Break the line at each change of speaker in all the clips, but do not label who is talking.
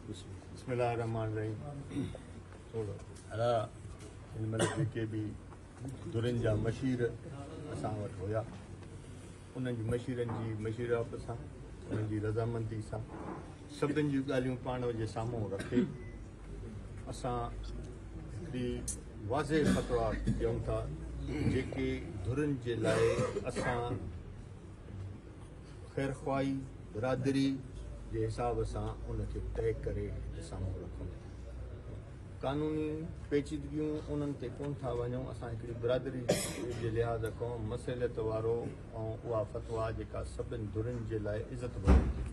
बिस्मिल्लाहिर्रहमानिर्रहीम। हिन महिल जेके बि दुरनि जा मशीर असां वटि हुया, उन्हनि जी मशीरनि जी मशीरात सां, उन्हनि जी रज़ामंदी सां सभिनि जूं ॻाल्हियूं पाण जे साम्हूं रखे असां हिकिड़ी वाज़े फ़तवा ॾियूं था जेके धुरनि जे लाइ असां ख़ैरख़्वाही बिरादरी जे हिसाब सां उनखे तय करे साम्हूं रखूं। कानूनी पेचीदगियूं उन्हनि ते कोन था वञूं, असां हिकिड़ी बिरादरी जे लिहाज़ खां मसइलत वारो ऐं उहा फ़तवा जेका सभिनी धुरनि जे लाइ इज़त वारी थिए।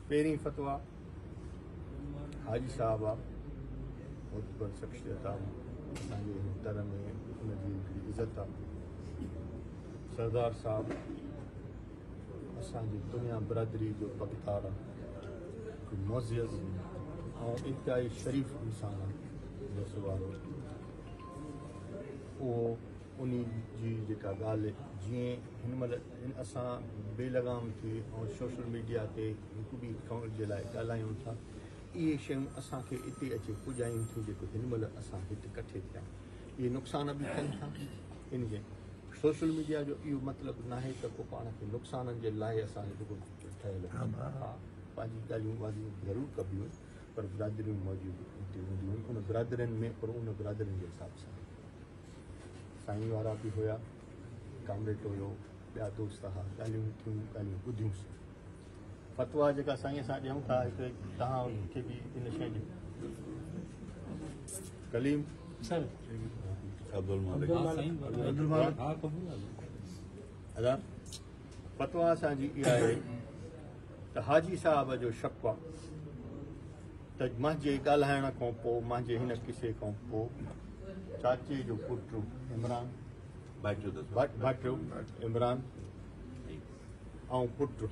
पहिरीं फ़तवा हाजी साहब आहे, मुतबर शख़्सियत आहे, असांजे हिन दर में उनजी हिकिड़ी इज़त आहे। सरदार साहब असांजी दुनिया बिरादरी जो पगतार आहे, मुअज़्ज़ज़ ऐं इंतिहाई शरीफ़ इंसान आहे वारो। उहो उन जी जेका ॻाल्हि जीअं हिन महिल असां बेलगाम थी ऐं सोशल मीडिया ते हिकु ॿी करण जे लाइ ॻाल्हायूं था, इहे शयूं असांखे हिते अची पुॼायूं थियूं जेको हिन महिल असां हिते कठे थिया। इहे नुक़सान बि थियनि था। इन जे सोशल मीडिया जो इहो मतिलबु न आहे त पोइ पाण खे नुक़साननि जे लाइ असां जेको ठहियल हा पंहिंजी ॻाल्हियूं वाल्हियूं ज़रूरु कबियूं, पर बिरादरियूं मौजूदु हिते हूंदियूं आहिनि, उन बिरादरियुनि में, पर उन बिरादरियुनि जे हिसाब सां। साईं वारा बि हुया, कामरेड हुयो, ॿिया दोस्त हुआ, ॻाल्हियूं थियूं, ॻाल्हियूं ॿुधियूंसीं। फ़तवा जेका साईं असां ॾियूं था, हिते तव्हांखे बि इन शइ जी कलीम फ़तवा असांजी इहा आहे त हाजी साहब जो शक आहे त मुंहिंजे ॻाल्हाइण खां पोइ, मुंहिंजे हिन किसे खां पोइ चाचे जो पुटु इमरान भाटियो इमरान ऐं पुटु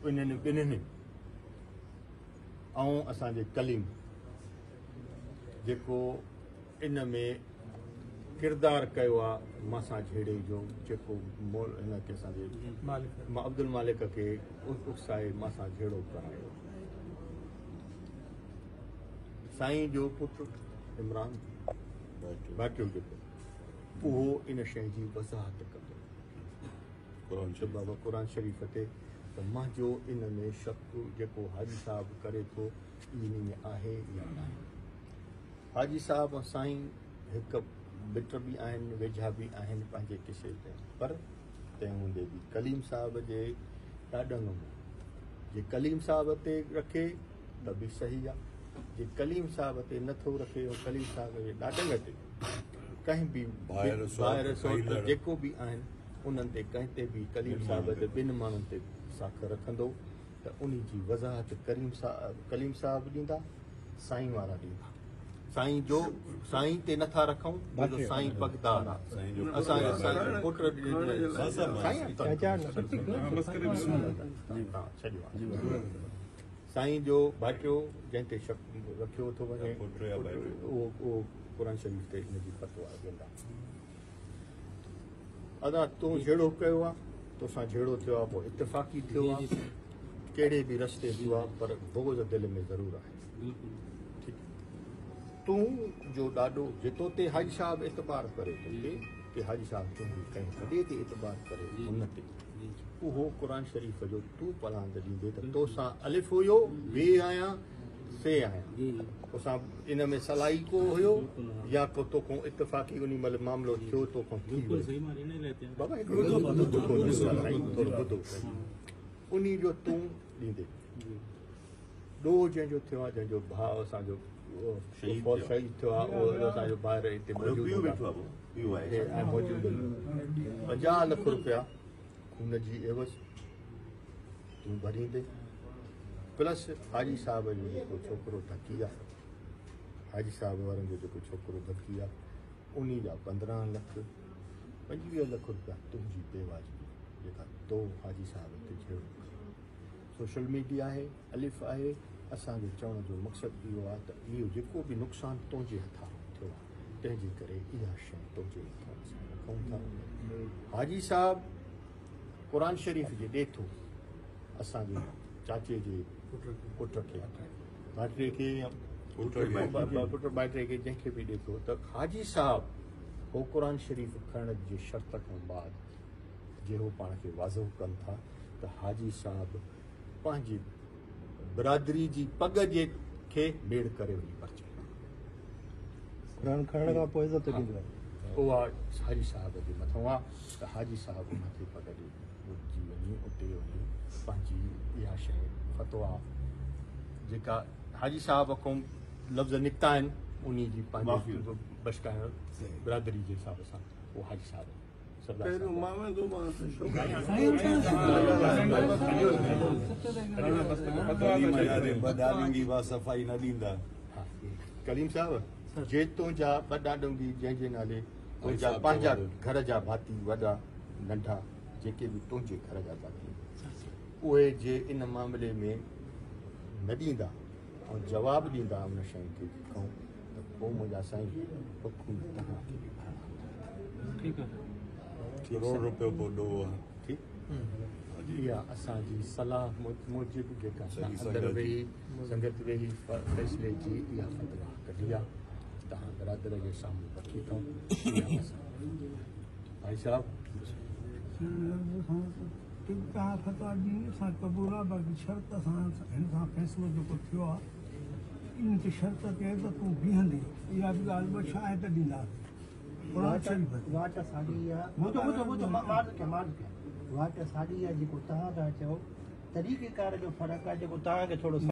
इन्हनि ॿिन्हिनि ऐं असांजे कलीम जेको इन में किरदारु कयो आहे मासां झेड़े जो, जेको हिनखे असांजे अब्दुल मालिक खे उकसाए मासां झेड़ो करायो। साईं जो पुटु इमरान भाटियो जेको, उहो इन शइ जी वज़ाहत कंदो बाबा क़ुर शरीफ़ ते त मुंहिंजो इन में शक जेको हाजी साहब करे थो इन में आहे या न आहे। हाजी साहब ऐं साईं हिकु मिट बि आहिनि, वेझा बि आहिनि पंहिंजे किसे ते, पर तंहिं हूंदे बि कलीम साहब जे ॾाॾंग में जे कलीम साहब ते रखे त बि सही आहे, जे कलीम साहब ते नथो रखे ऐं कलीम साहब जे ॾाॾंग ते कंहिं बि ॿाहिरि सोट जेको बि आहिनि उन्हनि ते कंहिं ते बि कलीम साहब ते ॿिनि माण्हुनि ते साख रखंदो त उन जी वज़ाहत कलीम साहब ॾींदा, साईं वारा ॾींदा। साईं जो साईं ते नथा रखूं, साईं पगदार आहे, असांजे पुट साईं जो भाटियो जंहिं ते शक रखियो थो वञे उहो क़ुर शरीफ़ ते हिनजी फ़तवा ॾींदा। अदा तूं झेड़ो कयो आहे, तोसां झेड़ो थियो आहे, पोइ इतफ़ाक़ी थियो आहे, कहिड़े बि रस्ते थियो आहे, पर बोझ दिलि में ज़रूरु आहे। तूं जो ॾाढो जेतो ते हाजी साहब एतबार करे थो कि हाजी साहब तुंहिंजी कंहिं वॾे ते एतबार करे हुन ते, उहो क़ुर शरीफ़ जो तूं पढ़ांद ॾींदे त तोसां अलिफ़ हुयो, बे आहियां, से आहियां, तोसां इन में सलाई को हुयो या को तोखां इतफ़ाक़ी उन महिल मामिलो थियो तोखां थी वियो। बाबा उन जो तूं ॾींदे ॾोह जंहिंजो थियो आहे, जंहिंजो भाउ असांजो शहीद थियो आहे, उहो असांजो ॿाहिरि हिते मौजूदु 50 लख रुपया हुन जी एवज़ तूं भरींदे, प्लस हाजी साहब जो जेको छोकिरो धकी आहे, हाजी साहब वारनि जो जेको छोकिरो धकी आहे, उन जा 15 लख 25 लख रुपया तुंहिंजी बेवाजिबी जेका तो हाजी साहब ते झेड़ो। सोशल मीडिया आहे, अलिफ़ आहे, असांजे चवण जो मक़सदु इहो आहे त इहो जेको बि नुक़सानु तुंहिंजे हथां थियो आहे, तंहिंजे करे इहा शइ तुंहिंजे हथां रखूं था। हाजी साहब क़ुरान शरीफ़ जे ॾे थो असांजे चाचे जे पुट खे भाइटे खे या पुट भाइटे खे जंहिंखे बि ॾे थो त हाजी साहब हो क़ुरान शरीफ़ खणण जी शर्त खां बाद जे हो पाण खे वाज़ो कनि था त हाजी साहब पंहिंजी बिरादरी जी पग जे खे बेड़ करे वञी परचे
क़ुरान खणण खां पोइ इज़त ॾींदो आहे
उहा हाजी साहब जे मथां आहे त हाजी साहब मथे पग ॾिजी वञी उते वञी पंहिंजी इहा शइ फतवा जेका हाजी साहब खां लफ़्ज़ निकिता आहिनि उन जी पंहिंजी बशकाइण बिरादरी जे हिसाब सां उहो हाजी साहब
सफ़ाई न ॾींदा
कलीम साहब जेतों जा ॿ ॾाॾोंगी जंहिंजे नाले तुंहिंजा पंहिंजा घर जा भाती वॾा नंढा जेके बि तुंहिंजे घर जा भाती उहे जे इन मामले में न ॾींदा ऐं जवाबु ॾींदा उन शइ खे खां त पोइ मुंहिंजा साईं हुकुम तव्हांखे ॾेखारिणा
ठीकु आहे
करोड़ रुपयो पोइ ॾोहो आहे
ठीकु इहा असांजी सलाह मूजिबि जेका अंदरि वेही संगत वेही फ़ैसिले जी इहा फतवा कढी आहे तव्हां बिरादर जे साम्हूं रखी अथऊं भाई साहब
तव्हां फतवा ॾिनी असां क़बूल आहे बाक़ी शर्त असां हिन सां फ़ैसिलो जेको थियो आहे इन ते शर्त कए त तूं बीहंदी इहा बि ॻाल्हि ॿ छा आहे त ॾींदासीं
वाट साॻी आहे वाट साॻी आहे जेको तव्हां था चओ तरीक़ेकार जो फ़र्क़ु आहे जेको तव्हांखे थोरो